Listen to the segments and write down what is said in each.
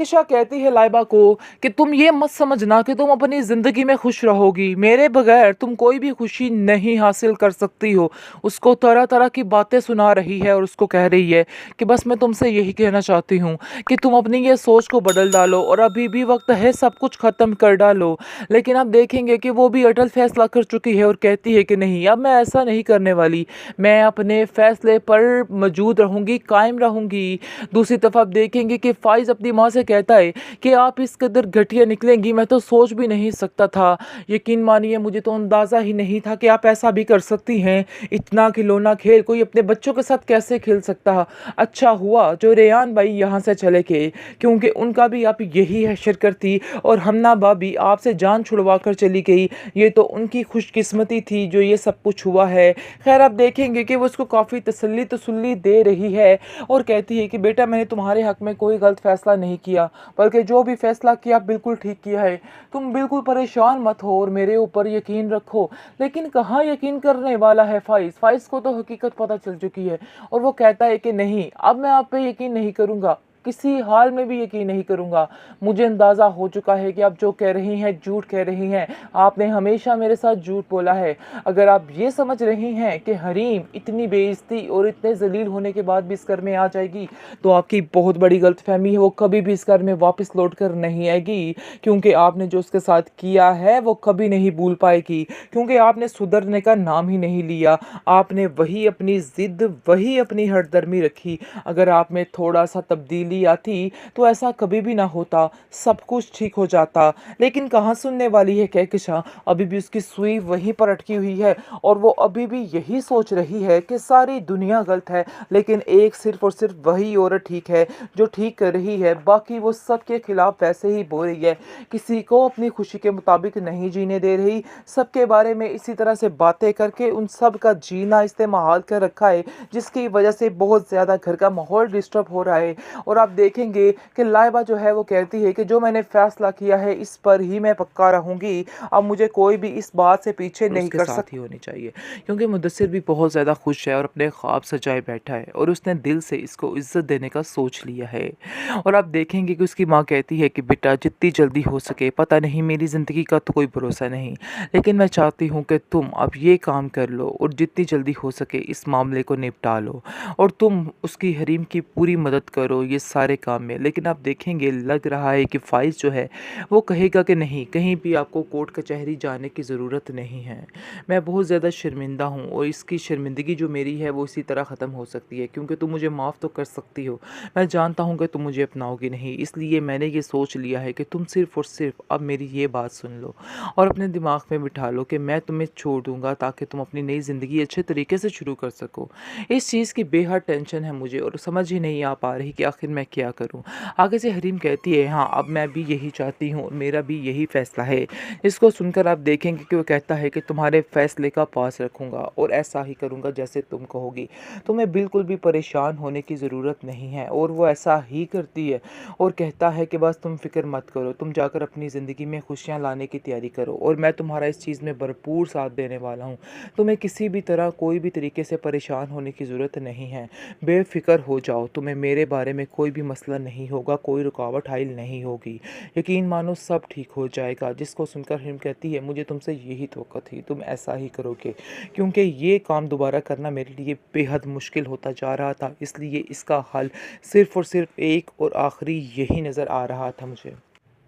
कहकशा कहती है लाइबा को कि तुम ये मत समझना कि तुम अपनी ज़िंदगी में खुश रहोगी, मेरे बगैर तुम कोई भी खुशी नहीं हासिल कर सकती हो। उसको तरह तरह की बातें सुना रही है और उसको कह रही है कि बस मैं तुमसे यही कहना चाहती हूँ कि तुम अपनी ये सोच को बदल डालो और अभी भी वक्त है, सब कुछ ख़त्म कर डालो। लेकिन आप देखेंगे कि वो भी अटल फैसला कर चुकी है और कहती है कि नहीं, अब मैं ऐसा नहीं करने वाली, मैं अपने फैसले पर मौजूद रहूँगी, कायम रहूँगी। दूसरी तरफ आप देखेंगे कि फ़ाइज़ अपनी माँ से कहता है कि आप इस कदर घटिया निकलेंगी, मैं तो सोच भी नहीं सकता था। यकीन मानिए मुझे तो अंदाज़ा ही नहीं था कि आप ऐसा भी कर सकती हैं। इतना खिलौना खेल कोई अपने बच्चों के साथ कैसे खेल सकता। अच्छा हुआ जो रेयान भाई यहाँ से चले गए, क्योंकि उनका भी आप यही हैसियत करती और हमना भाभी आपसे जान छुड़वा कर चली गई। ये तो उनकी खुशकिस्मती थी जो ये सब कुछ हुआ है। खैर आप देखेंगे कि वो उसको काफ़ी तसल्ली तसल्ली दे रही है और कहती है कि बेटा मैंने तुम्हारे हक़ में कोई गलत फ़ैसला नहीं किया, बल्कि जो भी फ़ैसला किया बिल्कुल ठीक किया है। तुम बिल्कुल परेशान मत हो और मेरे ऊपर यकीन रखो। लेकिन कहाँ यकीन करने वाला है फ़ाइज़? फ़ाइज़ को तो हकीकत पता चल चुकी है और वो कहता है कि नहीं, अब मैं आप पे यकीन नहीं करूँगा, किसी हाल में भी यकीन नहीं करूँगा। मुझे अंदाज़ा हो चुका है कि आप जो कह रही हैं झूठ कह रही हैं। आपने हमेशा मेरे साथ झूठ बोला है। अगर आप ये समझ रही हैं कि हरीम इतनी बेइज्जती और इतने ज़लील होने के बाद भी इस घर में आ जाएगी, तो आपकी बहुत बड़ी गलतफ़हमी है। वो कभी भी इस घर में वापस लौट कर नहीं आएगी, क्योंकि आपने जो उसके साथ किया है वो कभी नहीं भूल पाएगी, क्योंकि आपने सुधरने का नाम ही नहीं लिया। आपने वही अपनी ज़िद, वही अपनी हठधर्मी रखी। अगर आप में थोड़ा-सा तब्दीली आती तो ऐसा कभी भी ना होता, सब कुछ ठीक हो जाता। लेकिन कहाँ सुनने वाली है कहकशा, अभी भी उसकी सुई वहीं पर अटकी हुई है और वो अभी भी यही सोच रही है कि सारी दुनिया गलत है, लेकिन एक सिर्फ़ और सिर्फ़ वही औरत ठीक है जो ठीक कर रही है। बाकी वो सबके खिलाफ़ वैसे ही बोल रही है, किसी को अपनी खुशी के मुताबिक नहीं जीने दे रही, सबके बारे में इसी तरह से बातें करके उन सब का जीना इस्तेमाल कर रखा है, जिसकी वजह से बहुत ज़्यादा घर का माहौल डिस्टर्ब हो रहा है। और आप देखेंगे कि लाइबा जो है वो कहती है कि जो मैंने फ़ैसला किया है इस पर ही मैं पक्का रहूँगी, अब मुझे कोई भी इस बात से पीछे नहीं कर सकता। साथ ही होनी चाहिए, क्योंकि मुदस्सिर भी बहुत ज़्यादा खुश है और अपने ख्वाब सजाए बैठा है और उसने दिल से इसको इज़्ज़त देने का सोच लिया है। और आप देखेंगे कि उसकी माँ कहती है कि बेटा जितनी जल्दी हो सके, पता नहीं मेरी ज़िंदगी का तो कोई भरोसा नहीं, लेकिन मैं चाहती हूँ कि तुम अब ये काम कर लो और जितनी जल्दी हो सके इस मामले को निपटा लो और तुम उसकी हरीम की पूरी मदद करो ये सारे काम में। लेकिन आप देखेंगे लग रहा है कि फ़ाइज़ जो है वो कहेगा कि नहीं, कहीं भी आपको कोर्ट कचहरी जाने की ज़रूरत नहीं है। मैं बहुत ज़्यादा शर्मिंदा हूँ और इसकी शर्मिंदगी जो मेरी है वो इसी तरह ख़त्म हो सकती है, क्योंकि तुम मुझे माफ़ तो कर सकती हो, मैं जानता हूँ कि तुम मुझे अपनाओगी नहीं, इसलिए मैंने ये सोच लिया है कि तुम सिर्फ़ और सिर्फ अब मेरी ये बात सुन लो और अपने दिमाग में बिठा लो कि मैं तुम्हें छोड़ दूँगा ताकि तुम अपनी नई ज़िंदगी अच्छे तरीके से शुरू कर सको। इस चीज़ की बेहद टेंशन है मुझे और समझ ही नहीं आ पा रही कि आखिर मैं क्या करूँ। आगे से हरीम कहती है हाँ, अब मैं भी यही चाहती हूँ और मेरा भी यही फ़ैसला है। इसको सुनकर आप देखेंगे कि वो कहता है कि तुम्हारे फ़ैसले का पास रखूँगा और ऐसा ही करूँगा जैसे तुम कहोगी। तुम्हें बिल्कुल भी परेशान होने की ज़रूरत नहीं है और वो ऐसा ही करती है और कहता है कि बस तुम फ़िक्र मत करो, तुम जाकर अपनी ज़िंदगी में खुशियाँ लाने की तैयारी करो और मैं तुम्हारा इस चीज़ में भरपूर साथ देने वाला हूँ। तुम्हें किसी भी तरह कोई भी तरीके से परेशान होने की ज़रूरत नहीं है। बेफ़िक्र हो जाओ, तुम्हें मेरे बारे में कोई भी मसला नहीं होगा, कोई रुकावट हाइल नहीं होगी। यकीन मानो सब ठीक हो जाएगा। जिसको सुनकर हिम कहती है मुझे तुमसे यही तवक्को थी, तुम ऐसा ही करोगे, क्योंकि ये काम दोबारा करना मेरे लिए बेहद मुश्किल होता जा रहा था, इसलिए इसका हल सिर्फ़ और सिर्फ एक और आखिरी यही नज़र आ रहा था मुझे।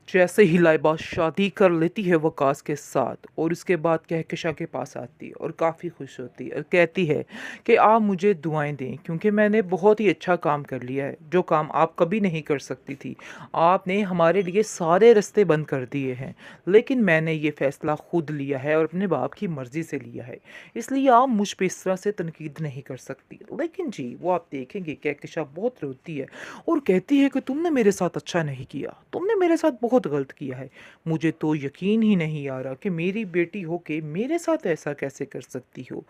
जैसे ही लाइबा शादी कर लेती है वकास के साथ और उसके बाद कहकशा के पास आती है और काफ़ी खुश होती है और कहती है कि आप मुझे दुआएं दें, क्योंकि मैंने बहुत ही अच्छा काम कर लिया है, जो काम आप कभी नहीं कर सकती थी। आपने हमारे लिए सारे रास्ते बंद कर दिए हैं, लेकिन मैंने ये फ़ैसला खुद लिया है और अपने बाप की मर्ज़ी से लिया है, इसलिए आप मुझ पर इस तरह से तनकीद नहीं कर सकती। लेकिन जी वो आप देखेंगे कहकशा बहुत रोती है और कहती है कि तुमने मेरे साथ अच्छा नहीं किया, तुमने मेरे साथ बहुत बहुत गलत किया है। मुझे तो यकीन ही नहीं आ रहा कि मेरी बेटी हो के मेरे साथ ऐसा कैसे कर सकती हो।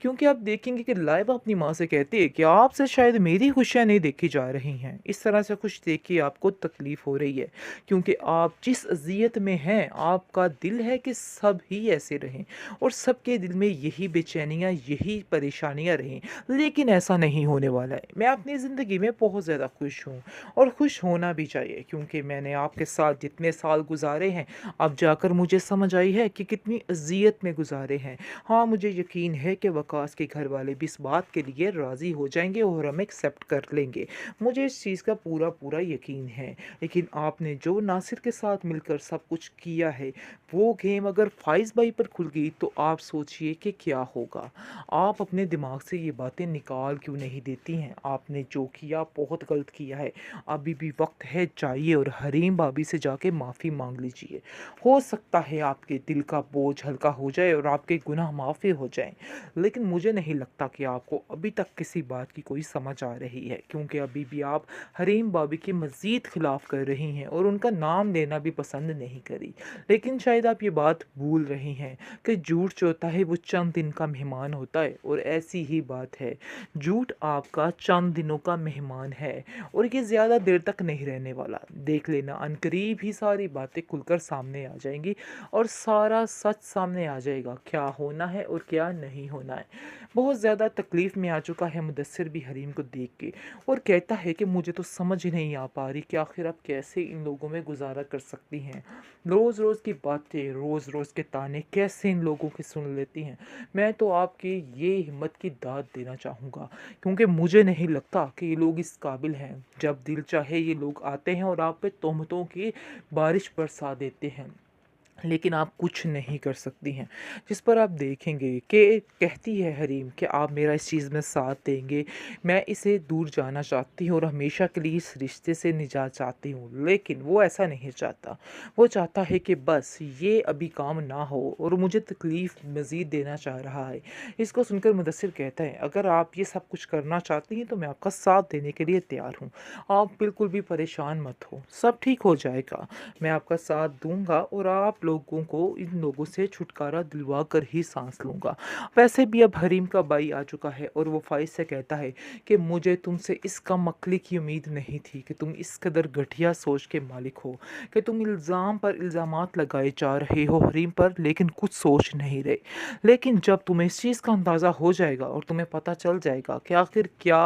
क्योंकि आप देखेंगे कि लाइबा अपनी माँ से कहती है कि आपसे शायद मेरी खुशियाँ नहीं देखी जा रही हैं। इस तरह से कुछ देख के आपको तकलीफ़ हो रही है, क्योंकि आप जिस अज़ियत में हैं, आपका दिल है कि सब ही ऐसे रहें और सबके दिल में यही बेचैनियाँ, यही परेशानियाँ रहें। लेकिन ऐसा नहीं होने वाला है। मैं अपनी ज़िंदगी में बहुत ज़्यादा खुश हूँ और खुश होना भी चाहिए, क्योंकि मैंने आपके साथ जितने साल गुज़ारे हैं, अब जाकर मुझे समझ आई है कि कितनी अज़ियत में गुज़ारे हैं। हाँ, मुझे यकीन है कि वकास के घर वाले भी इस बात के लिए राज़ी हो जाएँगे और हमें एक्सेप्ट कर लेंगे। मुझे इस चीज़ का पूरा यकीन है। लेकिन आपने जो नासिर के साथ मिलकर सब कुछ किया है, वो गेम अगर फ़ाइज़ भाई पर खुल गई तो आप सोचिए कि क्या होगा। आप अपने दिमाग से ये बातें निकाल क्यों नहीं देती हैं? आपने जो किया बहुत गलत किया है। अभी भी वक़्त है, जाइए और हरीम भाभी से जाके माफ़ी माँग लीजिए। हो सकता है आपके दिल का बोझ हल्का हो जाए और आपके गुनाह माफ़ी हो जाएँ। लेकिन मुझे नहीं लगता कि आपको अभी तक किसी बात की कोई समझ आ रही है, क्योंकि अभी भी आप हरीम भाभी के मज़ीद ख़िलाफ़ कर रही हैं और उनका नाम लेना भी पसंद नहीं करी। लेकिन शायद आप ये बात भूल रही हैं कि झूठ जो होता है वो चंद दिन का मेहमान होता है, और ऐसी ही बात है। झूठ आपका चंद दिनों का मेहमान है और ये ज़्यादा देर तक नहीं रहने वाला। देख लेना, अनकरीब ही सारी बातें खुलकर सामने आ जाएंगी और सारा सच सामने आ जाएगा, क्या होना है और क्या नहीं होना है। बहुत ज़्यादा तकलीफ़ में आ चुका है मुदस्सिर भी हरीम को देख के, और कहता है कि मुझे तो समझ ही नहीं आ पा रही कि आखिर आप कैसे इन लोगों में गुजारा कर सकती हैं। रोज़ रोज़ की बातें, रोज़ रोज़ के ताने कैसे इन लोगों की सुन लेती हैं। मैं तो आपकी ये हिम्मत की दाद देना चाहूँगा, क्योंकि मुझे नहीं लगता कि ये लोग इस काबिल हैं। जब दिल चाहे ये लोग आते हैं और आप पे तोहमतों की बारिश बरसा देते हैं, लेकिन आप कुछ नहीं कर सकती हैं। जिस पर आप देखेंगे कि कहती है हरीम कि आप मेरा इस चीज़ में साथ देंगे, मैं इसे दूर जाना चाहती हूँ और हमेशा के लिए इस रिश्ते से निजात चाहती हूँ। लेकिन वो ऐसा नहीं चाहता। वो चाहता है कि बस ये अभी काम ना हो और मुझे तकलीफ़ मज़ीद देना चाह रहा है। इसको सुनकर मुदस्सिर कहता है, अगर आप ये सब कुछ करना चाहती हैं तो मैं आपका साथ देने के लिए तैयार हूँ। आप बिल्कुल भी परेशान मत हो, सब ठीक हो जाएगा। मैं आपका साथ दूँगा और आप लोगों को इन लोगों से छुटकारा दिलवा कर ही सांस लूँगा। वैसे भी अब हरीम का भाई आ चुका है और वो फ़ाइज़ से कहता है कि मुझे तुमसे इस कम अक्ली की उम्मीद नहीं थी कि तुम इस कदर घटिया सोच के मालिक हो, कि तुम इल्ज़ाम पर इल्ज़ामात लगाए जा रहे हो हरीम पर, लेकिन कुछ सोच नहीं रहे। लेकिन जब तुम्हें इस चीज़ का अंदाज़ा हो जाएगा और तुम्हें पता चल जाएगा कि आखिर क्या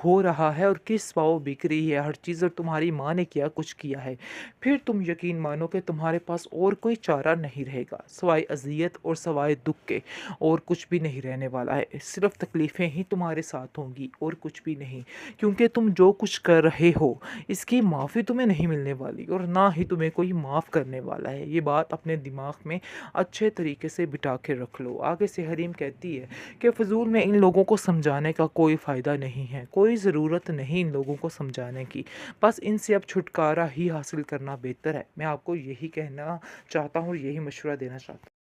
हो रहा है और किस पाँव बिक रही है हर चीज़ और तुम्हारी माँ ने क्या कुछ किया है, फिर तुम यकीन मानो कि तुम्हारे पास और कोई चारा नहीं रहेगा सिवाय अज़ियत और सिवाय दुख के। और कुछ भी नहीं रहने वाला है, सिर्फ तकलीफ़ें ही तुम्हारे साथ होंगी और कुछ भी नहीं। क्योंकि तुम जो कुछ कर रहे हो इसकी माफ़ी तुम्हें नहीं मिलने वाली और ना ही तुम्हें कोई माफ़ करने वाला है। ये बात अपने दिमाग में अच्छे तरीके से बिठा के रख लो। आगे से हरीम कहती है कि फ़िज़ूल में इन लोगों को समझाने का कोई फ़ायदा नहीं है, कोई ज़रूरत नहीं इन लोगों को समझाने की। बस इनसे अब छुटकारा ही हासिल करना बेहतर है। मैं आपको यही कहना चाहता हूँ, यही मशवरा देना चाहता हूँ।